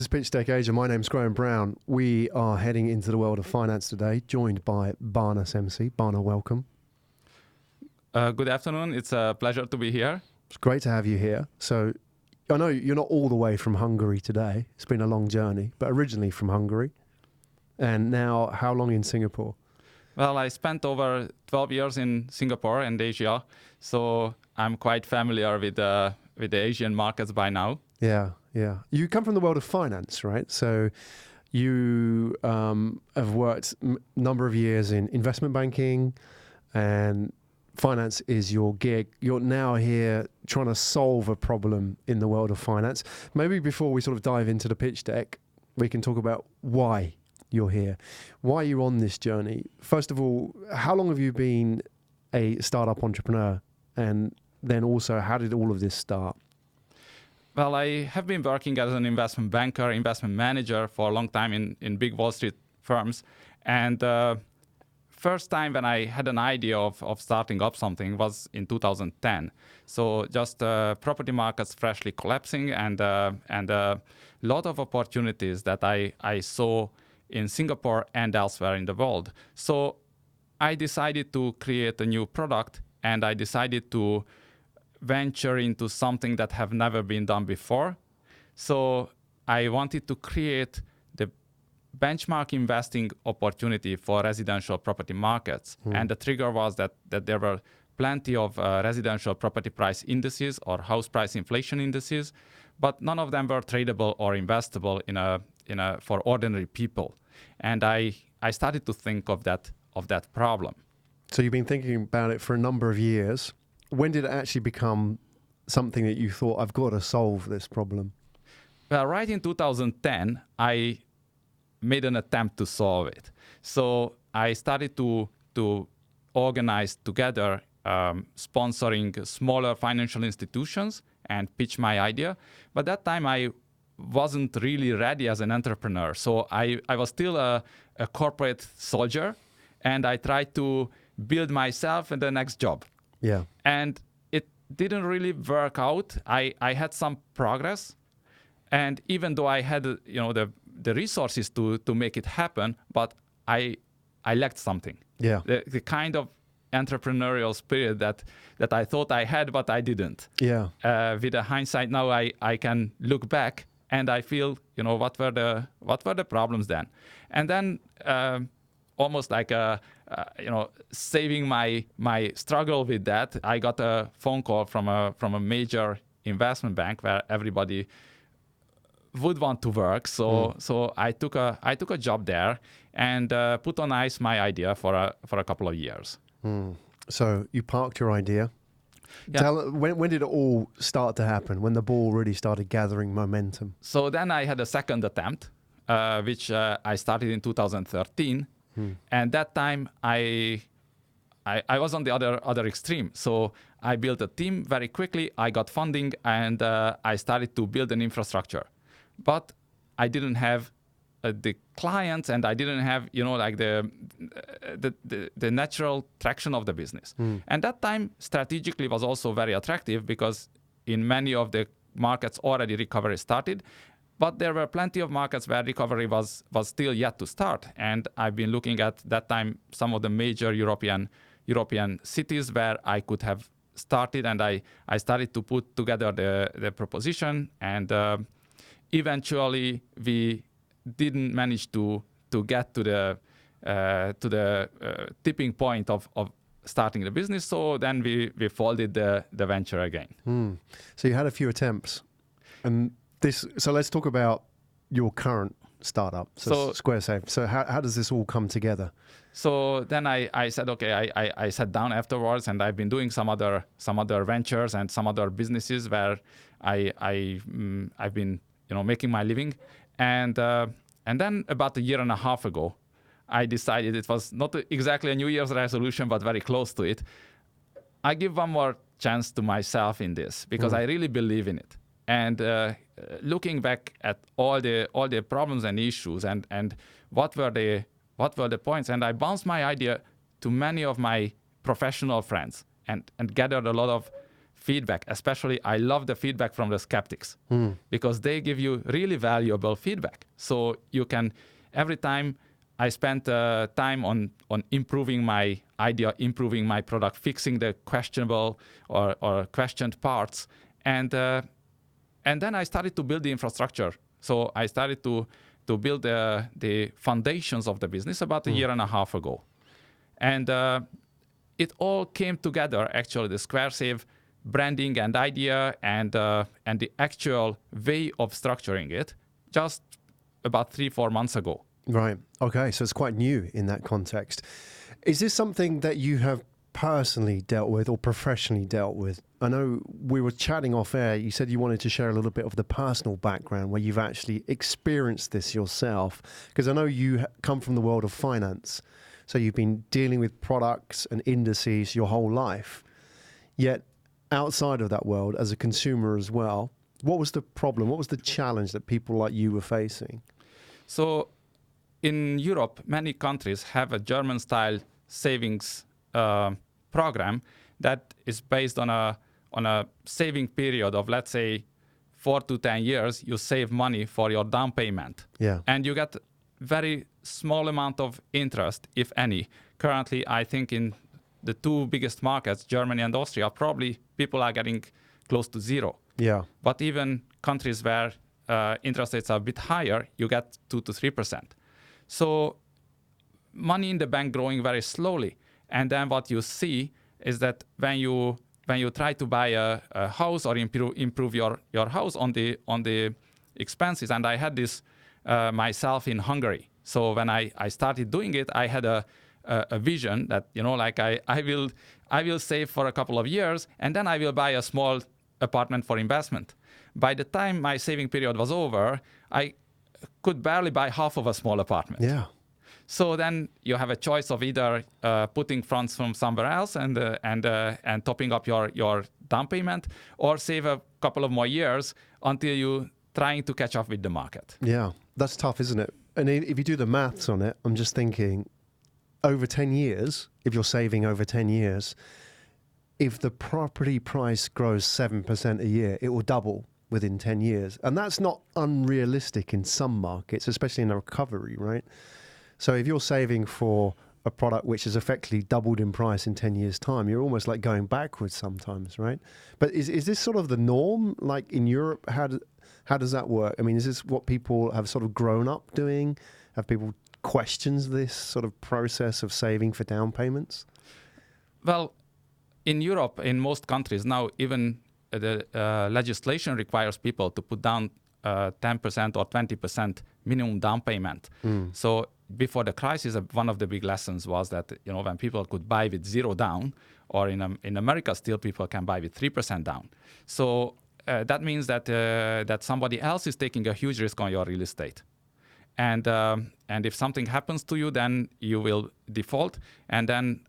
This is Pitchdeckasia. My name's Graham Brown. We are heading into the world of finance today, joined by Barna Semsey. Barna, welcome. Good afternoon. It's a pleasure to be here. It's great to have you here. So I know you're not all the way from Hungary today. It's been a long journey, but originally from Hungary. And now, how long in Singapore? Well, I spent over 12 years in Singapore and Asia, so I'm quite familiar with the Asian markets by now. Yeah. You come from the world of finance, right? So you have worked a number of years in investment banking, and finance is your gig. You're now here trying to solve a problem in the world of finance. Maybe before we sort of dive into the pitch deck, we can talk about why you're here. Why are you on this journey? First of all, how long have you been a startup entrepreneur? And then also, how did all of this start? Well, I have been working as an investment banker, investment manager for a long time in big Wall Street firms. And first time when I had an idea of starting up something was in 2010. So just property markets freshly collapsing and a lot of opportunities that I saw in Singapore and elsewhere in the world. So I decided to create a new product, and I decided to venture into something that have never been done before. So I wanted to create the benchmark investing opportunity for residential property markets. And the trigger was that there were plenty of residential property price indices or house price inflation indices, but none of them were tradable or investable for ordinary people. And I started to think of that problem. So you've been thinking about it for a number of years. When did it actually become something that you thought, I've got to solve this problem? Well, right in 2010, I made an attempt to solve it. So I started to organize together sponsoring smaller financial institutions and pitch my idea. But that time I wasn't really ready as an entrepreneur. So I was still a corporate soldier, and I tried to build myself in the next job. Yeah. And it didn't really work out. I had some progress, and even though I had the resources to make it happen, but I lacked something. Yeah. The kind of entrepreneurial spirit that I thought I had, but I didn't. Yeah. With the hindsight now, I can look back and I feel, what were the problems then? And then almost like saving my struggle with that, I got a phone call from a major investment bank where everybody would want to work. So I took a job there and put on ice my idea for a couple of years. So you parked your idea. Yeah. When did it all start to happen? When the ball really started gathering momentum? So then I had a second attempt, which I started in 2013. And that time I was on the other extreme. So I built a team very quickly. I got funding, and I started to build an infrastructure. But I didn't have the clients, and I didn't have the natural traction of the business. And that time strategically was also very attractive, because in many of the markets already recovery started. But there were plenty of markets where recovery was still yet to start. And I've been looking at that time some of the major European cities where I could have started, and I started to put together the proposition. And eventually we didn't manage to get to the tipping point of starting the business. So then we folded the venture again. So you had a few attempts, and so let's talk about your current startup, so Squaresave. So how does this all come together? So then I said, okay, I sat down afterwards, and I've been doing some other ventures and some other businesses where I've been making my living, and then about a year and a half ago, I decided, it was not exactly a New Year's resolution, but very close to it. I give one more chance to myself in this, because I really believe in it. And looking back at all the problems and issues, and what were the points, and I bounced my idea to many of my professional friends, and gathered a lot of feedback. Especially, I love the feedback from the skeptics because they give you really valuable feedback. So you can, every time I spent time on improving my idea, improving my product, fixing the questionable or questioned parts, and then I started to build the infrastructure. So I started to build the foundations of the business about a year and a half ago. And it all came together, actually, the Squaresave branding and idea and the actual way of structuring it just about 3-4 months ago. Right. Okay. So it's quite new in that context. Is this something that you have personally dealt with or professionally dealt with? I know we were chatting off air. You said you wanted to share a little bit of the personal background where you've actually experienced this yourself, because I know you come from the world of finance. So you've been dealing with products and indices your whole life. Yet outside of that world as a consumer as well, what was the problem? What was the challenge that people like you were facing? So in Europe, many countries have a German-style savings program that is based on a saving period of, let's say, 4 to 10 years. You save money for your down payment. Yeah. And you get very small amount of interest, if any. Currently, I think in the two biggest markets, Germany and Austria, probably people are getting close to zero. Yeah. But even countries where interest rates are a bit higher, you get 2 to 3%. So money in the bank growing very slowly. And then what you see is that when you try to buy a house or improve your house on the expenses, and I had this myself in Hungary. So when I started doing it, I had a vision that, like I will save for a couple of years and then I will buy a small apartment for investment. By the time my saving period was over, I could barely buy half of a small apartment. Yeah. So then you have a choice of either putting funds from somewhere else and topping up your down payment, or save a couple of more years until you trying to catch up with the market. Yeah, that's tough, isn't it? And if you do the maths on it, I'm just thinking, over 10 years, if you're saving over 10 years, if the property price grows 7% a year, it will double within 10 years. And that's not unrealistic in some markets, especially in a recovery, right? So if you're saving for a product which has effectively doubled in price in 10 years' time, you're almost like going backwards sometimes, right? But is this sort of the norm? Like in Europe, how does that work? I mean, is this what people have sort of grown up doing? Have people questions this sort of process of saving for down payments? Well, in Europe, in most countries now, even the legislation requires people to put down 10% or 20% minimum down payment. So before the crisis, one of the big lessons was that when people could buy with zero down, or in America still people can buy with 3% down. So that means that somebody else is taking a huge risk on your real estate. And if something happens to you, then you will default. And then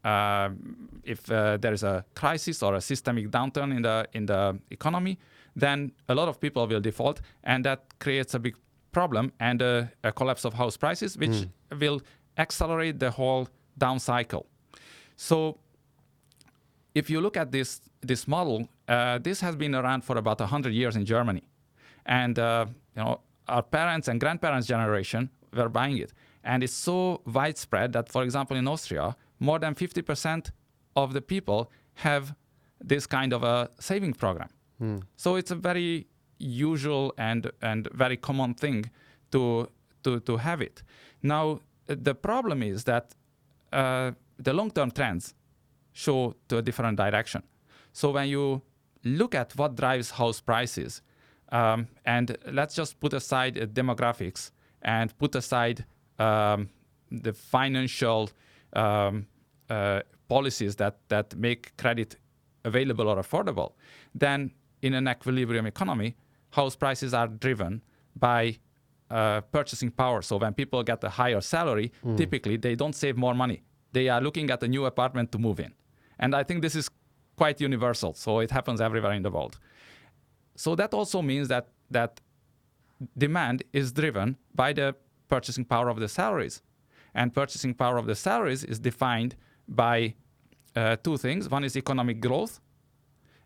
if there is a crisis or a systemic downturn in the economy, then a lot of people will default, and that creates a big problem and a collapse of house prices, which will accelerate the whole down cycle. So if you look at this model, this has been around for about 100 years in Germany. And our parents and grandparents' generation were buying it. And it's so widespread that, for example, in Austria, more than 50% of the people have this kind of a saving program. So it's a very usual and very common thing to have it. Now, the problem is that the long-term trends show to a different direction. So when you look at what drives house prices, and let's just put aside demographics and put aside the financial policies that make credit available or affordable, then in an equilibrium economy, house prices are driven by purchasing power. So when people get a higher salary, typically they don't save more money. They are looking at a new apartment to move in. And I think this is quite universal. So it happens everywhere in the world. So that also means that demand is driven by the purchasing power of the salaries. And purchasing power of the salaries is defined by two things. One is economic growth,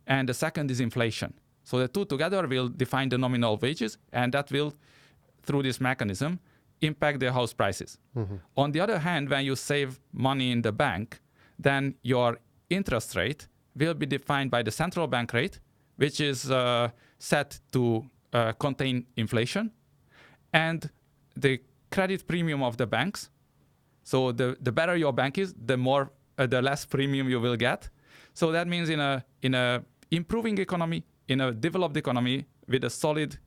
and the second is inflation. So the two together will define the nominal wages, and that will, through this mechanism, impact the house prices. On the other hand, when you save money in the bank, then your interest rate will be defined by the central bank rate, which is set to contain inflation, and the credit premium of the banks. So the better your bank is, the less premium you will get. So that means in a improving economy, in a developed economy with a solid,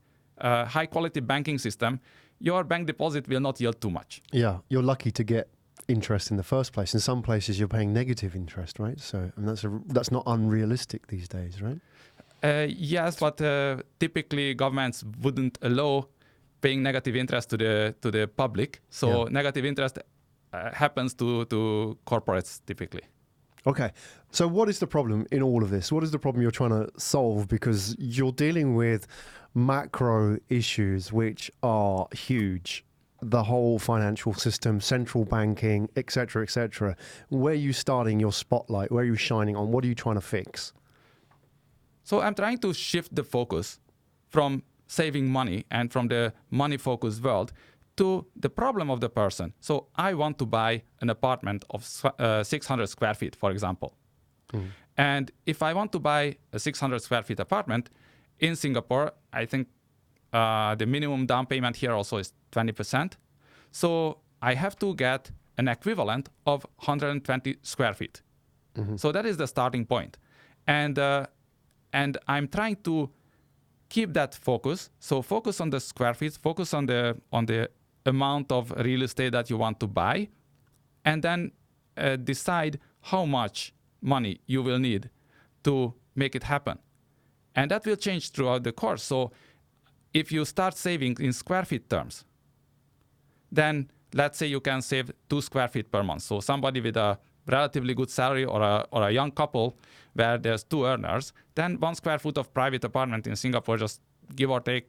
high quality banking system, your bank deposit will not yield too much. Yeah, you're lucky to get interest in the first place. In some places, you're paying negative interest, right? So that's not unrealistic these days, right? Yes, but typically governments wouldn't allow paying negative interest to the public. So negative interest happens to corporates typically. Okay, so what is the problem in all of this? What is the problem you're trying to solve? Because you're dealing with macro issues which are huge. The whole financial system, central banking, et cetera, where are you starting your spotlight? Where are you shining on? What are you trying to fix? So I'm trying to shift the focus from saving money and from the money-focused world to the problem of the person. So I want to buy an apartment of 600 square feet, for example. And if I want to buy a 600 square feet apartment in Singapore, I think the minimum down payment here also is 20%. So I have to get an equivalent of 120 square feet. So that is the starting point. And I'm trying to keep that focus. So focus on the square feet, focus on the amount of real estate that you want to buy, and then decide how much money you will need to make it happen. And that will change throughout the course. So if you start saving in square feet terms, then let's say you can save 2 square feet per month. So somebody with a relatively good salary or a young couple where there's 2 earners, then 1 square foot of private apartment in Singapore, just give or take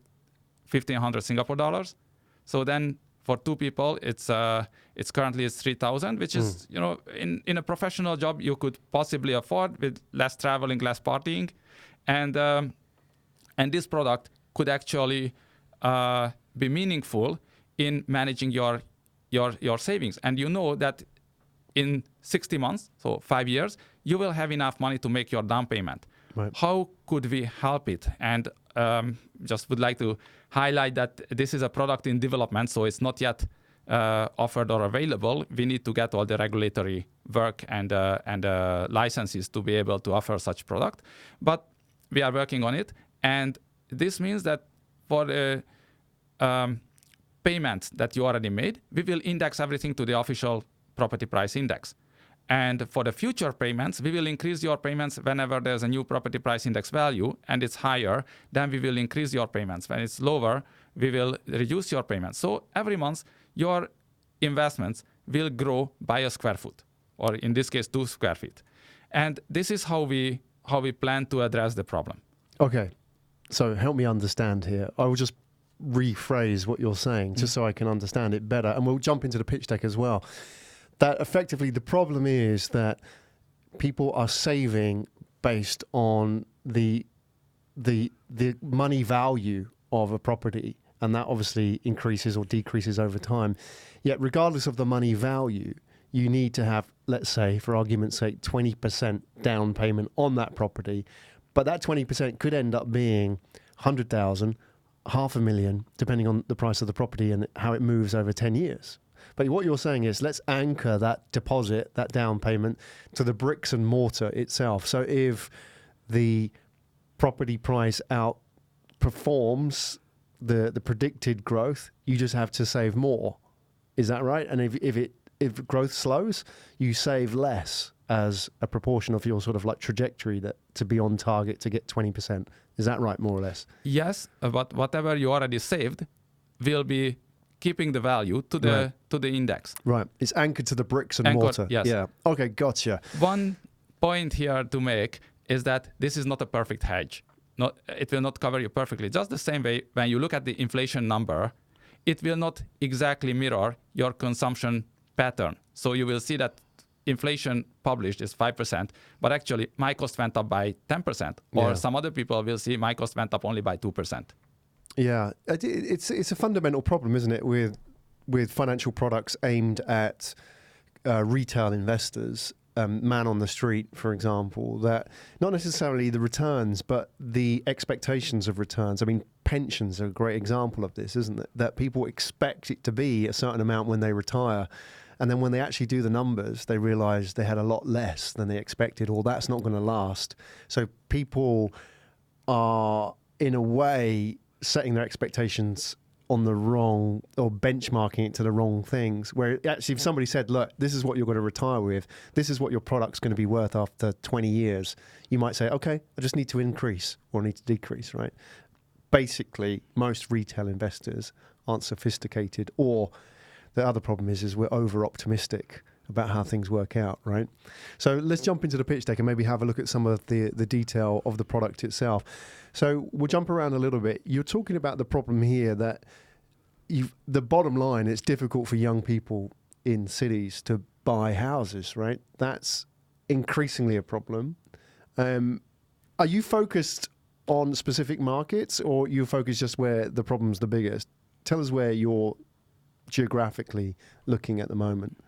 1,500 Singapore dollars. So then for 2 people, it's currently 3,000, which is, in a professional job you could possibly afford with less traveling, less partying, and this product could actually be meaningful in managing your savings. And you know that in 60 months, so 5 years, you will have enough money to make your down payment. Right. How could we help it? And just would like to highlight that this is a product in development, so it's not yet offered or available. We need to get all the regulatory work and licenses to be able to offer such product. But we are working on it, and this means that for the payments that you already made, we will index everything to the official property price index. And for the future payments, we will increase your payments whenever there's a new property price index value and it's higher, then we will increase your payments. When it's lower, we will reduce your payments. So every month, your investments will grow by a square foot, or in this case, 2 square feet. And this is how we plan to address the problem. Okay, so help me understand here. I will just rephrase what you're saying just so I can understand it better. And we'll jump into the pitch deck as well. That effectively the problem is that people are saving based on the money value of a property, and that obviously increases or decreases over time. Yet regardless of the money value, you need to have, let's say, for argument's sake, 20% down payment on that property. But that 20% could end up being 100,000, 500,000, depending on the price of the property and how it moves over 10 years. But what you're saying is let's anchor that deposit, that down payment, to the bricks and mortar itself. So if the property price outperforms the predicted growth, you just have to save more. Is that right? And if growth slows, you save less as a proportion of your sort of like trajectory to be on target to get 20%. Is that right, more or less? Yes, but whatever you already saved will be keeping the value to the index. Right. It's anchored to the bricks and mortar. Yes. Yeah. Okay, gotcha. One point here to make is that this is not a perfect hedge. It will not cover you perfectly. Just the same way, when you look at the inflation number, it will not exactly mirror your consumption pattern. So you will see that inflation published is 5%, but actually my cost went up by 10%, or some other people will see my cost went up only by 2%. Yeah, it's a fundamental problem, isn't it, with financial products aimed at retail investors, man on the street, for example, that not necessarily the returns, but the expectations of returns. I mean, pensions are a great example of this, isn't it? That people expect it to be a certain amount when they retire. And then when they actually do the numbers, they realize they had a lot less than they expected, or that's not going to last. So people are, in a way, setting their expectations on the wrong, or benchmarking it to the wrong things, where actually if somebody said, look, this is what you're going to retire with, this is what your product's going to be worth after 20 years, you might say, okay, I just need to increase or need to decrease, right? Basically, most retail investors aren't sophisticated, or the other problem is we're over-optimistic about how things work out, right? So let's jump into the pitch deck and maybe have a look at some of the detail of the product itself. So we'll jump around a little bit. You're talking about the problem here that the bottom line, it's difficult for young people in cities to buy houses, right? That's increasingly a problem. Are you focused on specific markets, or you focus just where the problem's the biggest? Tell us where you're geographically looking at the moment.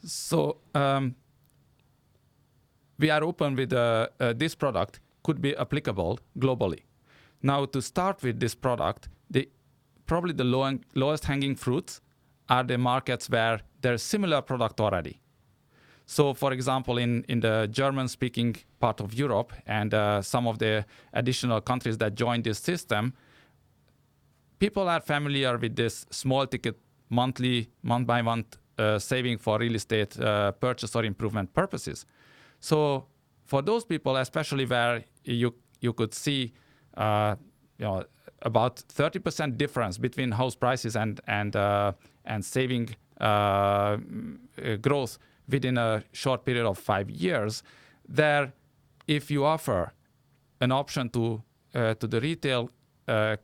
So we are open with this product could be applicable globally. Now, to start with this product, probably the lowest hanging fruits are the markets where there's similar product already. So, for example, in the German-speaking part of Europe and some of the additional countries that joined this system, people are familiar with this small-ticket monthly, month-by-month saving for real estate purchase or improvement purposes. So for those people, especially where you could see about 30% difference between house prices and saving growth within a short period of 5 years, there, if you offer an option to the retail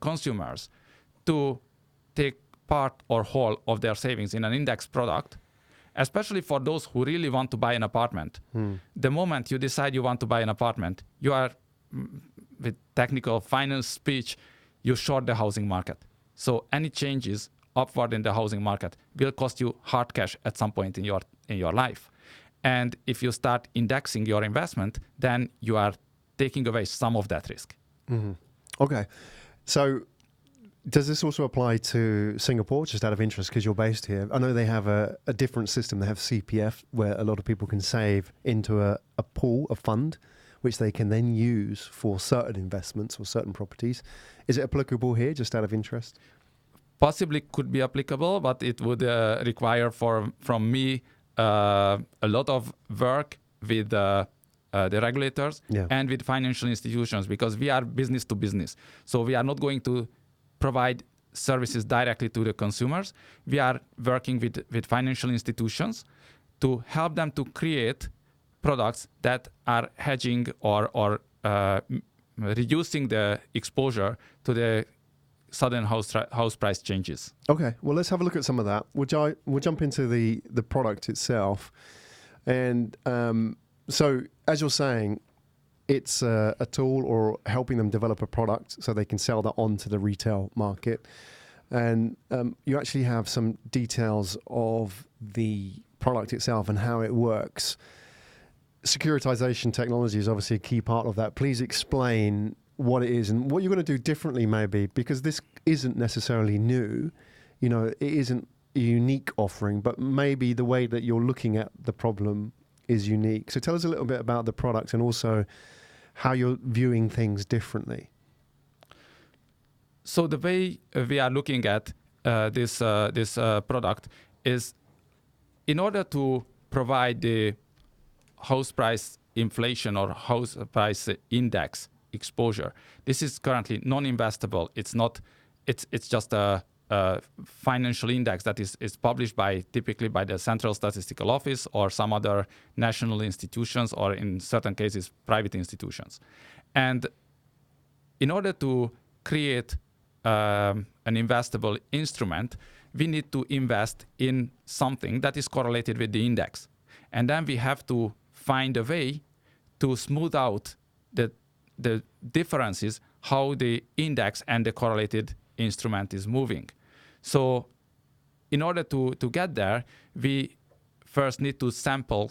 consumers to take part or whole of their savings in an index product, especially for those who really want to buy an apartment. The moment you decide you want to buy an apartment, you are, with technical finance speech, you short the housing market. So any changes upward in the housing market will cost you hard cash at some point in your life. And if you start indexing your investment, then you are taking away some of that risk. Mm-hmm. Okay. So does this also apply to Singapore, just out of interest, because you're based here? I know they have a different system. They have CPF, where a lot of people can save into a pool, a fund, which they can then use for certain investments or certain properties. Is it applicable here, just out of interest? Possibly could be applicable, but it would require from me a lot of work with the regulators and with financial institutions, because we are business to business. So we are not going to provide services directly to the consumers. We are working with financial institutions to help them to create products that are hedging or reducing the exposure to the sudden house price changes. Okay, well, let's have a look at some of that. We'll jump into the product itself. And so, as you're saying, it's a tool or helping them develop a product so they can sell that on to the retail market. And you actually have some details of the product itself and how it works. Securitization technology is obviously a key part of that. Please explain what it is and what you're going to do differently, maybe, because this isn't necessarily new. You know, it isn't a unique offering, but maybe the way that you're looking at the problem is unique. So tell us a little bit about the product and also how you're viewing things differently. So the way we are looking at this product is, in order to provide the house price inflation or house price index exposure, this is currently non-investable. It's just a financial index that is published typically by the Central Statistical Office or some other national institutions, or in certain cases private institutions. And in order to create an investable instrument, we need to invest in something that is correlated with the index. And then we have to find a way to smooth out the differences, how the index and the correlated instrument is moving. So in order to get there, we first need to sample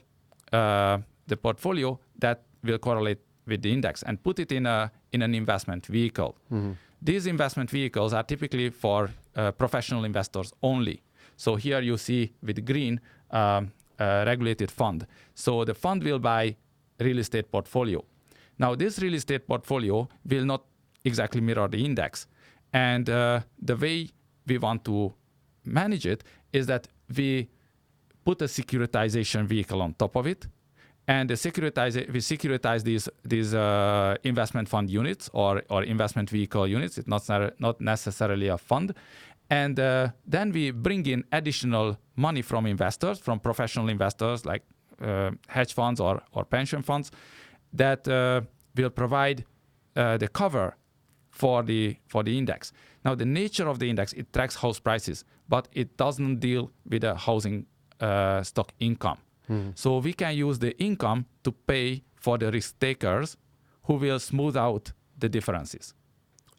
the portfolio that will correlate with the index and put it in an investment vehicle. Mm-hmm. These investment vehicles are typically for professional investors only. So here you see with green a regulated fund. So the fund will buy real estate portfolio. Now this real estate portfolio will not exactly mirror the index. And the way we want to manage it is that we put a securitization vehicle on top of it. And we securitize these investment fund units or investment vehicle units. It's not necessarily a fund. And then we bring in additional money from investors, from professional investors like hedge funds or pension funds that will provide the cover for the index. Now, the nature of the index, it tracks house prices, but it doesn't deal with the housing stock income. Mm-hmm. So we can use the income to pay for the risk takers who will smooth out the differences.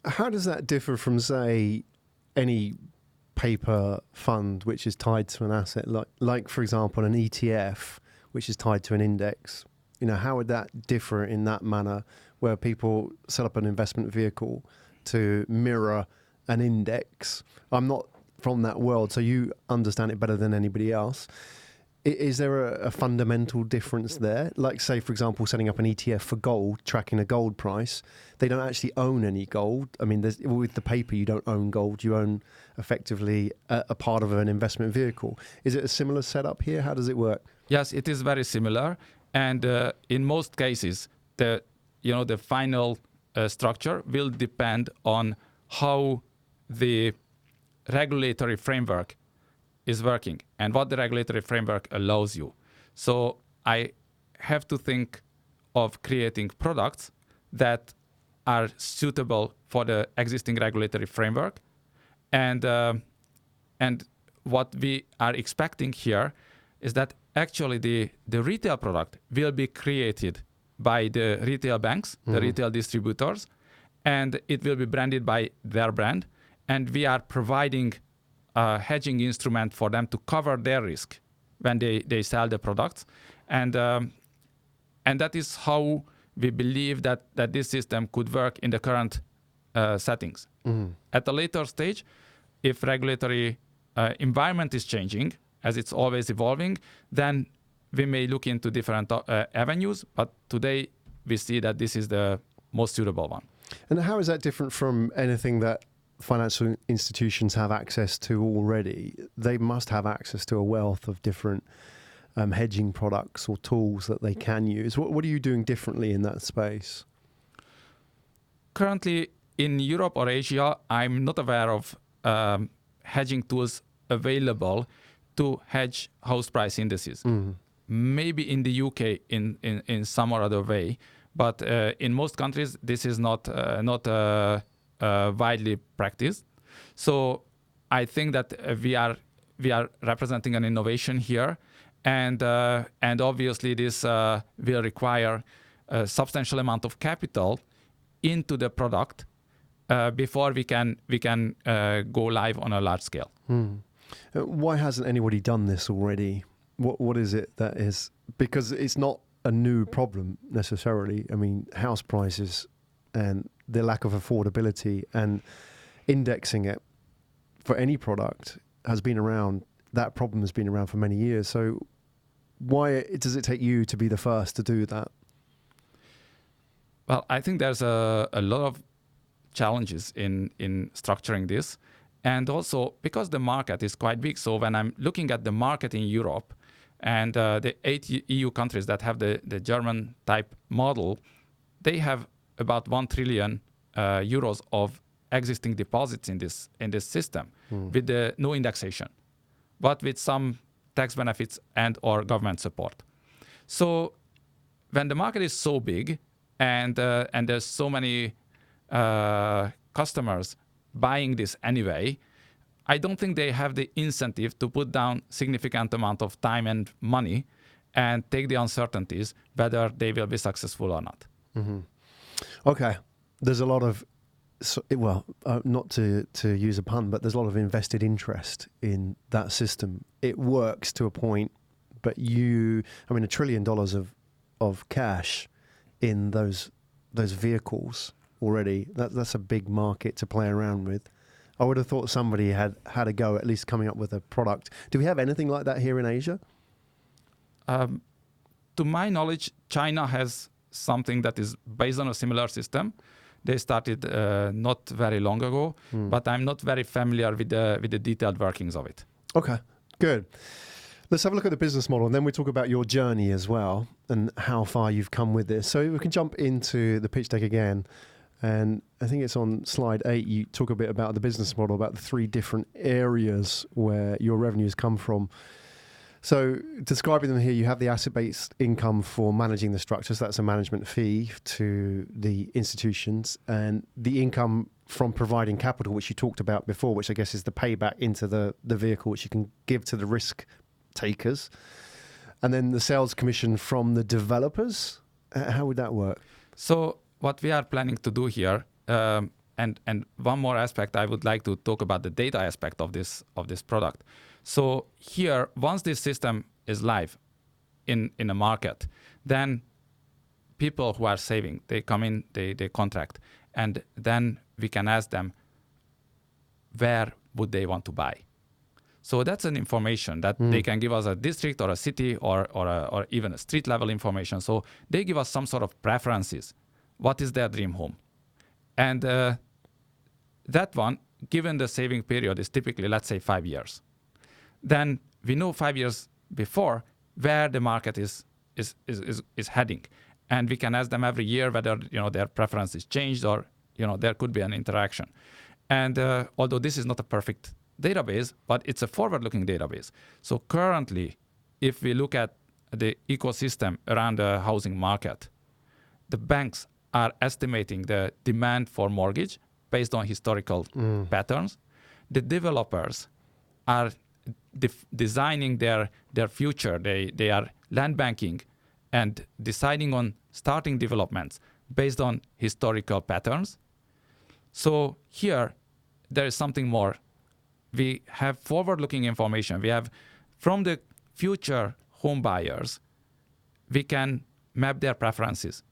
How does that differ from, say, any paper fund which is tied to an asset, like for example, an ETF which is tied to an index? You know, how would that differ in that manner where people set up an investment vehicle to mirror an index? I'm not from that world, so you understand it better than anybody else. Is there a fundamental difference there? Like, say, for example, setting up an ETF for gold, tracking a gold price. They don't actually own any gold. I mean, with the paper, you don't own gold. You own effectively a part of an investment vehicle. Is it a similar setup here? How does it work? Yes, it is very similar. And in most cases, the final structure will depend on how the regulatory framework is working and what the regulatory framework allows you. So I have to think of creating products that are suitable for the existing regulatory framework. And what we are expecting here is that actually the retail product will be created by the retail banks, the retail distributors, and it will be branded by their brand. And we are providing a hedging instrument for them to cover their risk when they sell the products. And that is how we believe that this system could work in the current settings. Mm-hmm. At a later stage, if regulatory environment is changing, as it's always evolving, then we may look into different avenues. But today, we see that this is the most suitable one. And how is that different from anything that financial institutions have access to already? They must have access to a wealth of different hedging products or tools that they can use. What are you doing differently in that space? Currently, in Europe or Asia, I'm not aware of hedging tools available to hedge house price indices. Mm-hmm. Maybe in the UK in some or other way, but in most countries this is not widely practiced. So I think that we are representing an innovation here, and obviously this will require a substantial amount of capital into the product before we can go live on a large scale. Why hasn't anybody done this already? What is it that is? Because it's not a new problem necessarily. I mean, house prices and the lack of affordability and indexing it for any product has been around. That problem has been around for many years. So why does it take you to be the first to do that? Well, I think there's a lot of challenges in structuring this. And also because the market is quite big. So when I'm looking at the market in Europe and the 8 EU countries that have the German type model, they have about 1 trillion euros of existing deposits in this system with no indexation, but with some tax benefits and or government support. So when the market is so big and there's so many customers buying this anyway, I don't think they have the incentive to put down significant amount of time and money and take the uncertainties whether they will be successful or not. Okay. There's a lot of, not to use a pun, but there's a lot of invested interest in that system. It works to a point, but $1 trillion of cash in those vehicles already. That's a big market to play around with. I would have thought somebody had a go at least coming up with a product. Do we have anything like that here in Asia? To my knowledge, China has something that is based on a similar system. They started not very long ago, but I'm not very familiar with the detailed workings of it. Okay, good. Let's have a look at the business model, and then we talk about your journey as well and how far you've come with this. So we can jump into the pitch deck again. And I think it's on slide 8. You talk a bit about the business model, about the 3 different areas where your revenues come from. So describing them here, you have the asset-based income for managing the structures. That's a management fee to the institutions, and the income from providing capital, which you talked about before, which I guess is the payback into the vehicle, which you can give to the risk takers. And then the sales commission from the developers. How would that work? So what we are planning to do here, and one more aspect, I would like to talk about the data aspect of this product. So here, once this system is live in a market, then people who are saving, they come in, they contract, and then we can ask them where would they want to buy. So that's an information that they can give us a district or a city or even a street level information. So they give us some sort of preferences. What is their dream home? And that one, given the saving period, is typically, let's say, 5 years. Then we know 5 years before where the market is heading, and we can ask them every year whether their preference is changed or there could be an interaction. And although this is not a perfect database, but it's a forward-looking database. So currently, if we look at the ecosystem around the housing market, the banks are estimating the demand for mortgage based on historical patterns. The developers are designing their future. They are land banking and deciding on starting developments based on historical patterns. So here, there is something more. We have forward-looking information. We have, from the future home buyers, we can map their preferences.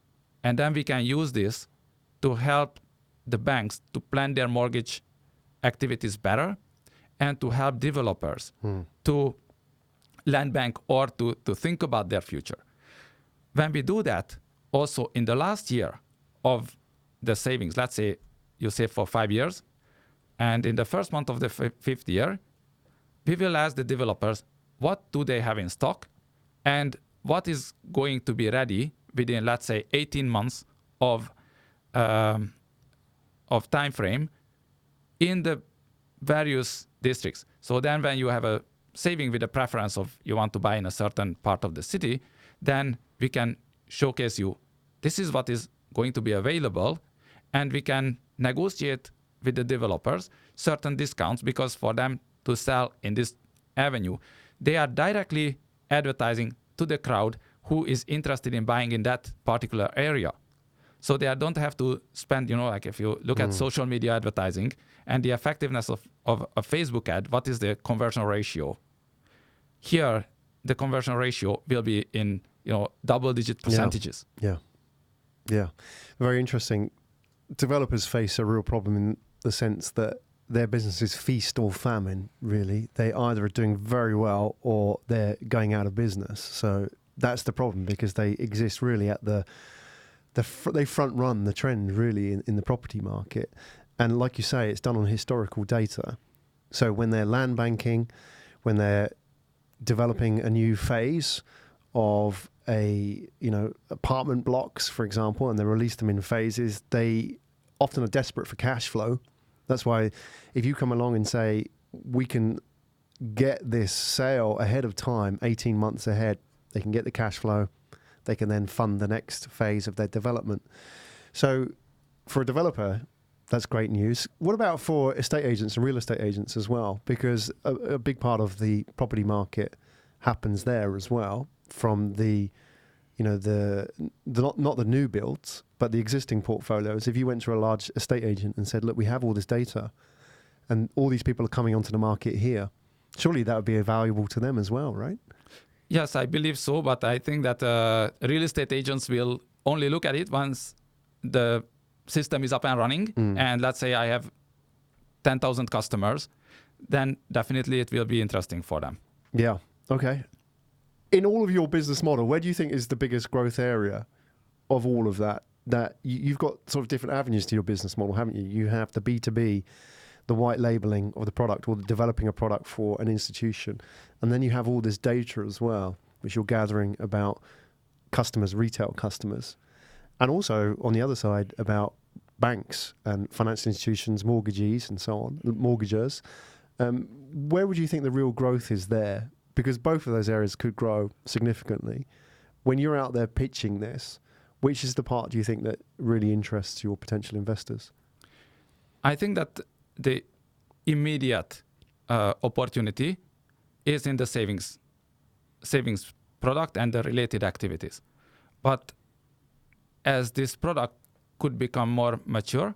And then we can use this to help the banks to plan their mortgage activities better and to help developers to land bank or to think about their future. When we do that, also in the last year of the savings, let's say you save for 5 years, and in the first month of the 5th year, we will ask the developers what do they have in stock and what is going to be ready within, let's say, 18 months of time frame in the various districts. So then when you have a saving with a preference of you want to buy in a certain part of the city, then we can showcase you this is what is going to be available, and we can negotiate with the developers certain discounts, because for them to sell in this avenue, they are directly advertising to the crowd who is interested in buying in that particular area. So they don't have to spend, like if you look at social media advertising and the effectiveness of a Facebook ad, what is the conversion ratio? Here, the conversion ratio will be in, double-digit percentages. Yeah. Very interesting. Developers face a real problem in the sense that their business is feast or famine, really. They either are doing very well or they're going out of business. So that's the problem, because they exist really at they front run the trend really in the property market. And like you say, it's done on historical data. So when they're land banking, when they're developing a new phase of apartment blocks, for example, and they release them in phases, they often are desperate for cash flow. That's why if you come along and say, we can get this sale ahead of time, 18 months ahead, they can get the cash flow, they can then fund the next phase of their development. So for a developer, that's great news. What about for estate agents and real estate agents as well? Because a big part of the property market happens there as well from the not the new builds, but the existing portfolios. If you went to a large estate agent and said, look, we have all this data and all these people are coming onto the market here, surely that would be valuable to them as well, right? Yes, I believe so, but I think that real estate agents will only look at it once the system is up and running. And let's say I have 10,000 customers, then definitely it will be interesting for them. Yeah. Okay. In all of your business model, where do you think is the biggest growth area of all of that? That you've got sort of different avenues to your business model, haven't you? You have the B2B, the white labeling of the product, or developing a product for an institution. And then you have all this data as well, which you're gathering about customers, retail customers. And also on the other side about banks and financial institutions, mortgagees and so on, mortgagers. Where would you think the real growth is there? Because both of those areas could grow significantly. When you're out there pitching this, which is the part do you think that really interests your potential investors? I think that the immediate opportunity is in the savings product and the related activities. But as this product could become more mature,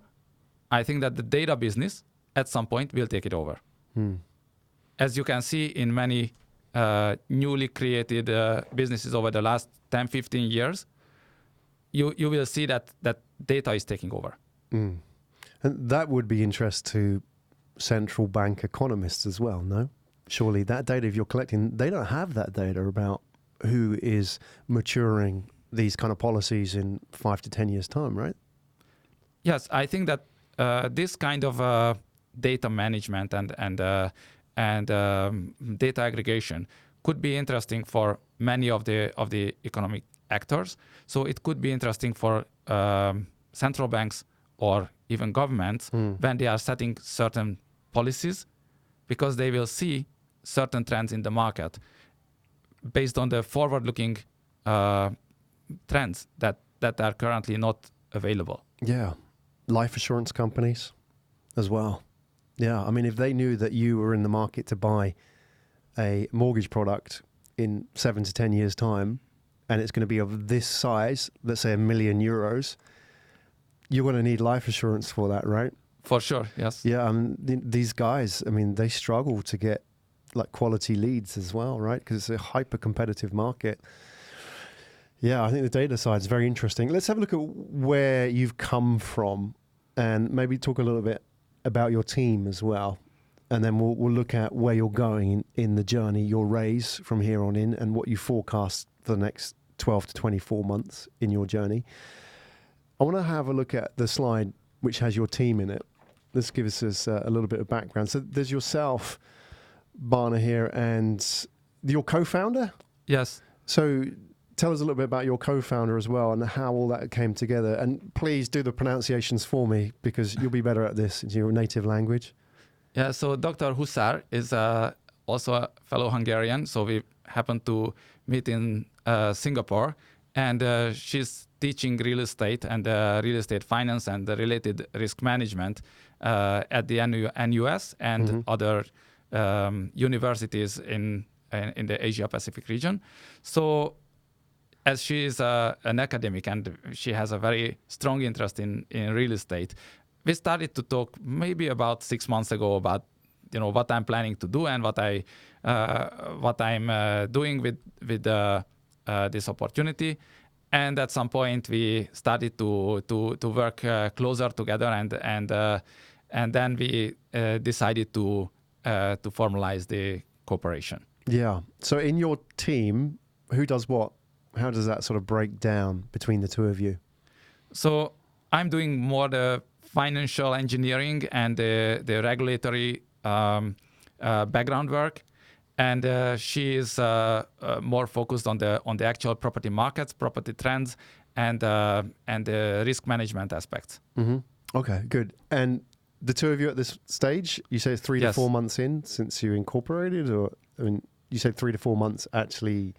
I think that the data business at some point will take it over. As you can see in many newly created businesses over the last 10, 15 years, you will see that data is taking over. And that would be interest to central bank economists as well, no? Surely that data, if you're collecting, they don't have that data about who is maturing these kind of policies in 5 to 10 years' time, right? Yes, I think that this kind of data management and data aggregation could be interesting for many of the economic actors. So it could be interesting for central banks or even governments when they are setting certain policies, because they will see certain trends in the market based on the forward-looking trends that are currently not available. Yeah. Life assurance companies as well. Yeah. I mean, if they knew that you were in the market to buy a mortgage product in 7 to 10 years' time, and it's going to be of this size, let's say €1 million, you're going to need life assurance for that, right? For sure, yes. Yeah, these guys, I mean, they struggle to get like quality leads as well, right? Because it's a hyper-competitive market. Yeah, I think the data side is very interesting. Let's have a look at where you've come from and maybe talk a little bit about your team as well. And then we'll look at where you're going in the journey, your raise from here on in, and what you forecast for the next 12 to 24 months in your journey. I want to have a look at the slide which has your team in it. This gives us a little bit of background. So there's yourself, Barna here, and your co-founder? Yes. So tell us a little bit about your co-founder as well and how all that came together. And please do the pronunciations for me, because you'll be better at this in your native language. Yeah, so Dr. Huszár is also a fellow Hungarian. So we happened to meet in Singapore, and she's teaching real estate and real estate finance and the related risk management at the NUS and other universities in the Asia Pacific region. So as she is an academic and she has a very strong interest in real estate, we started to talk maybe about 6 months ago about what I'm planning to do and what I'm doing with this opportunity. And at some point we started to work closer together, and then we decided to formalize the cooperation. Yeah. So in your team, who does what? How does that sort of break down between the two of you? So I'm doing more the financial engineering and the regulatory background work, and she is more focused on the actual property markets, property trends, and the risk management aspects. Okay, good. And the two of you at this stage, you say it's 3 to 4 months in since you incorporated, or you said 3 to 4 months actually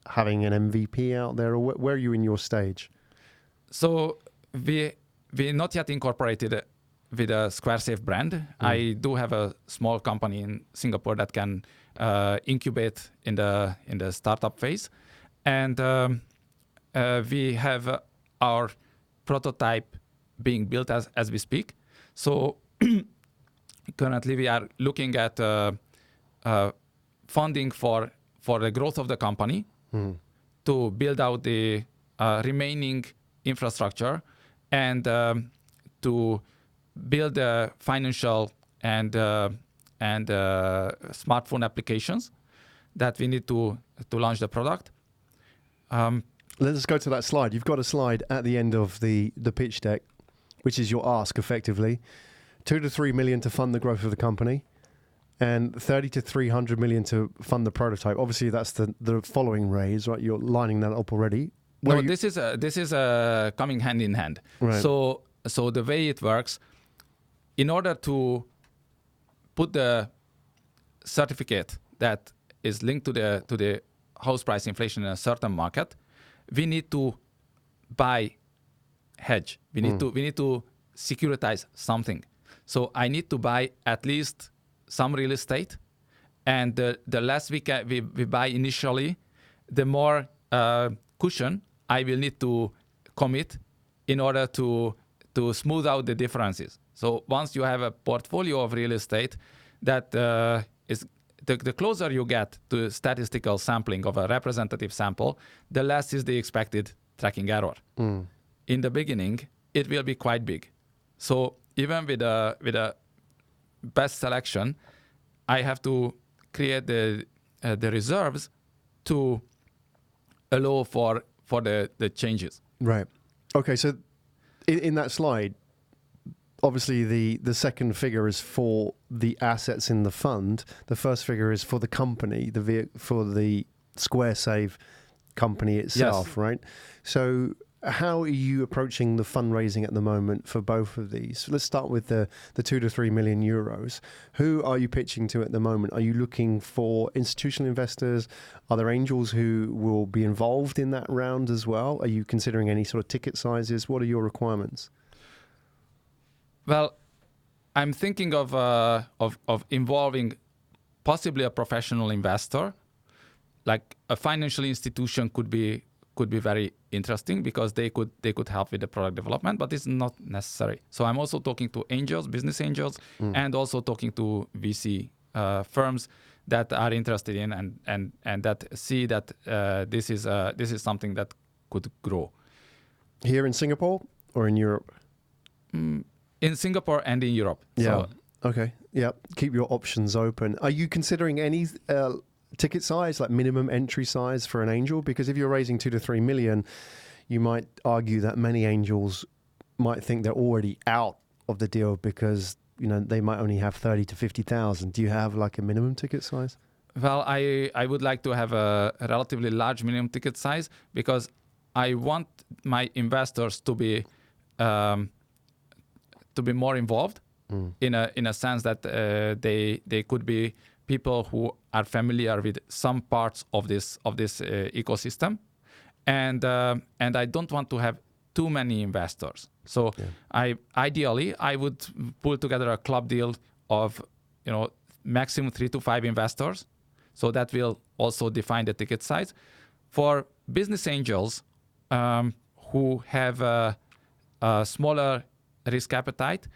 having an MVP out there, or where are you in your stage? So we not yet incorporated with a Squaresave brand. I do have a small company in Singapore that can incubate in the startup phase, and we have our prototype being built as we speak. So currently we are looking at funding for the growth of the company to build out the remaining infrastructure and to build financial and smartphone applications that we need to launch the product. Let's go to that slide. You've got a slide at the end of the pitch deck, which is your ask, effectively. 2 to 3 million to fund the growth of the company, and 30 to 300 million to fund the prototype. Obviously, that's the following raise, right? You're lining that up already. This is coming hand in hand. Right. So the way it works, in order to put the certificate that is linked to the house price inflation in a certain market, we need to buy hedge. We need to securitize something. So I need to buy at least some real estate, and the less we buy initially, the more cushion I will need to commit in order to smooth out the differences. So once you have a portfolio of real estate that is the closer you get to statistical sampling of a representative sample, the less is the expected tracking error. In the beginning, it will be quite big. So even with a best selection, I have to create the reserves to allow for the changes. Right. Okay, so in that slide, obviously the second figure is for the assets in the fund. The first figure is for the company, for the Squaresave company itself, Yes. right? So how are you approaching the fundraising at the moment for both of these? Let's start with the 2 to 3 million euros. Who are you pitching to at the moment? Are you looking for institutional investors? Are there angels who will be involved in that round as well? Are you considering any sort of ticket sizes? What are your requirements? Well, I'm thinking of involving possibly a professional investor, like a financial institution could be very interesting because they could help with the product development, but it's not necessary. So I'm also talking to angels, business angels, and also talking to VC firms that are interested in and that see that this is something that could grow. Here in Singapore or in Europe? In Singapore and in Europe. Yeah. So, okay. Yeah. Keep your options open. Are you considering any ticket size, like minimum entry size for an angel? Because if you're raising 2 to 3 million, you might argue that many angels might think they're already out of the deal because they might only have 30 to 50,000. Do you have like a minimum ticket size? Well, I would like to have a relatively large minimum ticket size because I want my investors to be more involved in a sense that they could be people who are familiar with some parts of this ecosystem, and I don't want to have too many investors. So ideally I would pull together a club deal of maximum 3 to 5 investors. So that will also define the ticket size. For business angels who have a smaller risk appetite,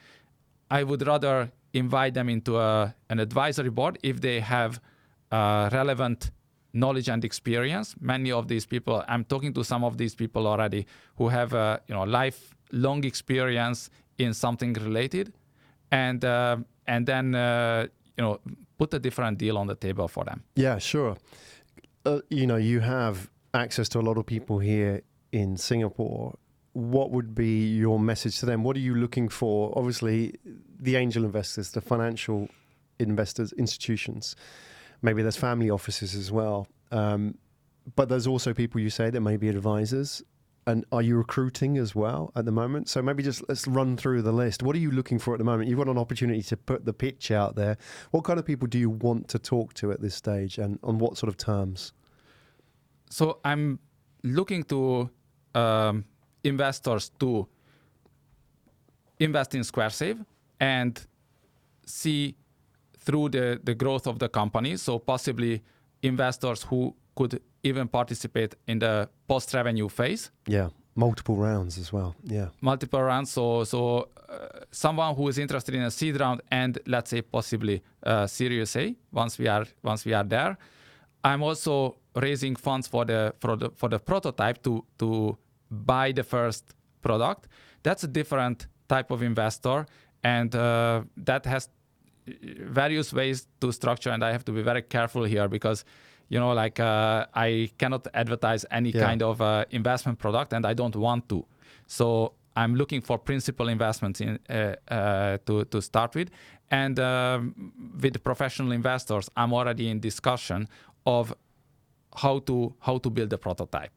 I would rather invite them into an advisory board if they have relevant knowledge and experience. Many of these people, I'm talking to some of these people already who have lifelong experience in something related, and then put a different deal on the table for them. Yeah, sure. You have access to a lot of people here in Singapore. What would be your message to them? What are you looking for? Obviously, the angel investors, the financial investors, institutions. Maybe there's family offices as well. But there's also people you say that may be advisors. And are you recruiting as well at the moment? So maybe just let's run through the list. What are you looking for at the moment? You've got an opportunity to put the pitch out there. What kind of people do you want to talk to at this stage, and on what sort of terms? So I'm looking to investors to invest in Squaresave and see through the growth of the company. So possibly investors who could even participate in the post-revenue phase. Yeah, multiple rounds as well. Yeah, multiple rounds. So someone who is interested in a seed round and let's say possibly Series A once we are there. I'm also raising funds for the prototype to buy the first product. That's a different type of investor, and that has various ways to structure. And I have to be very careful here because, I cannot advertise any kind of investment product, and I don't want to. So I'm looking for principal investments in to start with, and with professional investors, I'm already in discussion of how to build a prototype.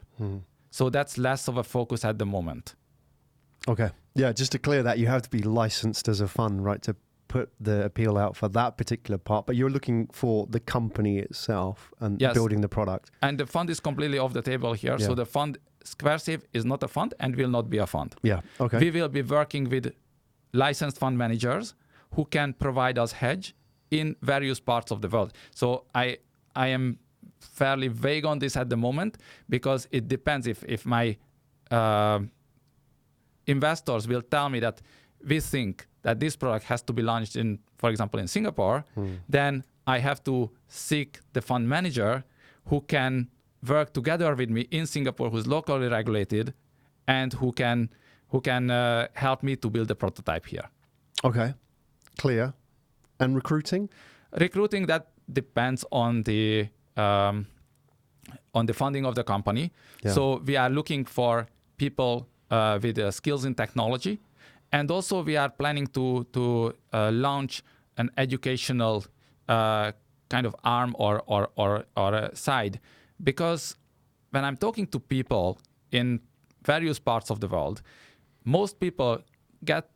So that's less of a focus at the moment. Okay. Yeah, just to clear that, you have to be licensed as a fund, right, to put the appeal out for that particular part, but you're looking for the company itself and building the product. And the fund is completely off the table here. Yeah. So the fund, Squaresave, is not a fund and will not be a fund. Yeah, okay. We will be working with licensed fund managers who can provide us hedge in various parts of the world. So I am fairly vague on this at the moment because it depends if my investors will tell me that we think that this product has to be launched in, for example, in Singapore, then I have to seek the fund manager who can work together with me in Singapore, who's locally regulated, and who can help me to build a prototype here. Okay, clear. And recruiting? Recruiting, that depends on the funding of the company. Yeah. So we are looking for people with skills in technology. And also we are planning to launch an educational kind of arm or a side, because when I'm talking to people in various parts of the world, most people get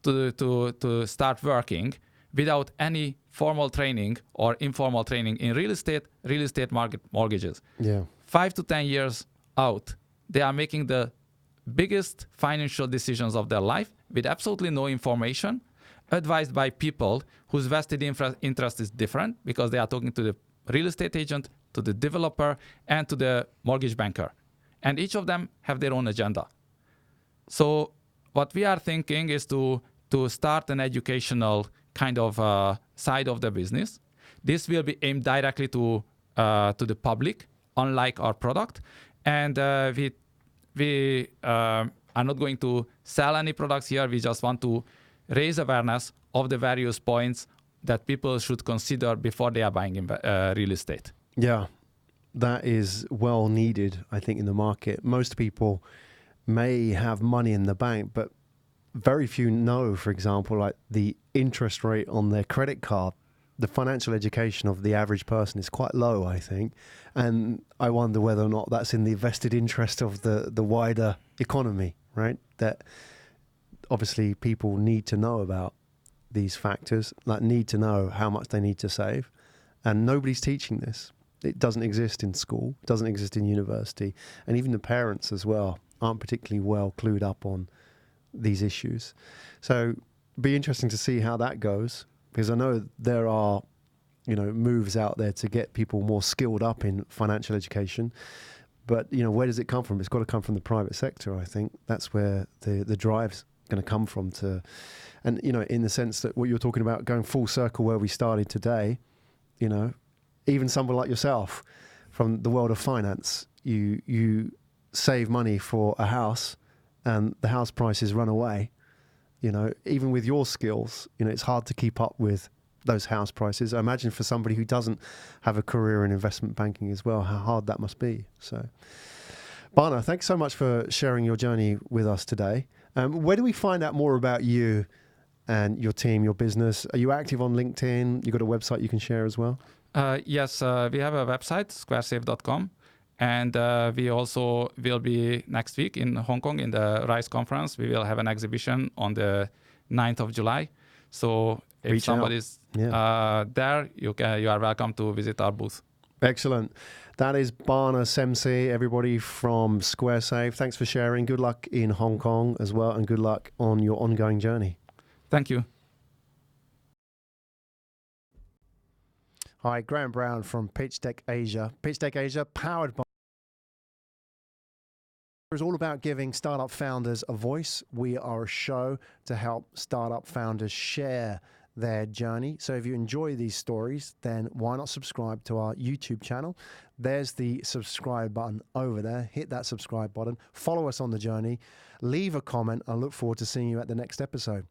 to start working without any formal training or informal training in real estate market, mortgages. Yeah. 5 to 10 years out, they are making the biggest financial decisions of their life with absolutely no information, advised by people whose vested interest is different, because they are talking to the real estate agent, to the developer, and to the mortgage banker. And each of them have their own agenda. So what we are thinking is to start an educational kind of side of the business. This will be aimed directly to the public, unlike our product. And we are not going to sell any products here. We just want to raise awareness of the various points that people should consider before they are buying real estate. Yeah, that is well needed, I think, in the market. Most people may have money in the bank, but very few know, for example, like the interest rate on their credit card. The financial education of the average person is quite low, I think. And I wonder whether or not that's in the vested interest of the wider economy, right? That obviously people need to know about these factors, like need to know how much they need to save. And nobody's teaching this. It doesn't exist in school, doesn't exist in university. And even the parents as well aren't particularly well clued up on these issues. So it'd be interesting to see how that goes, because I know there are, moves out there to get people more skilled up in financial education. But, where does it come from? It's got to come from the private sector, I think. That's where the drive's going to come from and, in the sense that what you're talking about, going full circle where we started today, even someone like yourself from the world of finance, you save money for a house and the house prices run away. Even with your skills, it's hard to keep up with those house prices. I imagine for somebody who doesn't have a career in investment banking as well, how hard that must be. So, Barna, thanks so much for sharing your journey with us today. Where do we find out more about you and your team, your business? Are you active on LinkedIn? You got a website you can share as well? Yes, we have a website, squaresave.com. And we also will be next week in Hong Kong in the RISE conference. We will have an exhibition on the 9th of July. So if somebody's there, you are welcome to visit our booth. Excellent. That is Barna Semsey, everybody from Squaresave. Thanks for sharing. Good luck in Hong Kong as well, and good luck on your ongoing journey. Thank you. Hi, Graham Brown from Pitchdeckasia. Pitchdeckasia, powered by... It's all about giving startup founders a voice. We are a show to help startup founders share their journey. So if you enjoy these stories, then why not subscribe to our YouTube channel? There's the subscribe button over there. Hit that subscribe button. Follow us on the journey. Leave a comment. I look forward to seeing you at the next episode.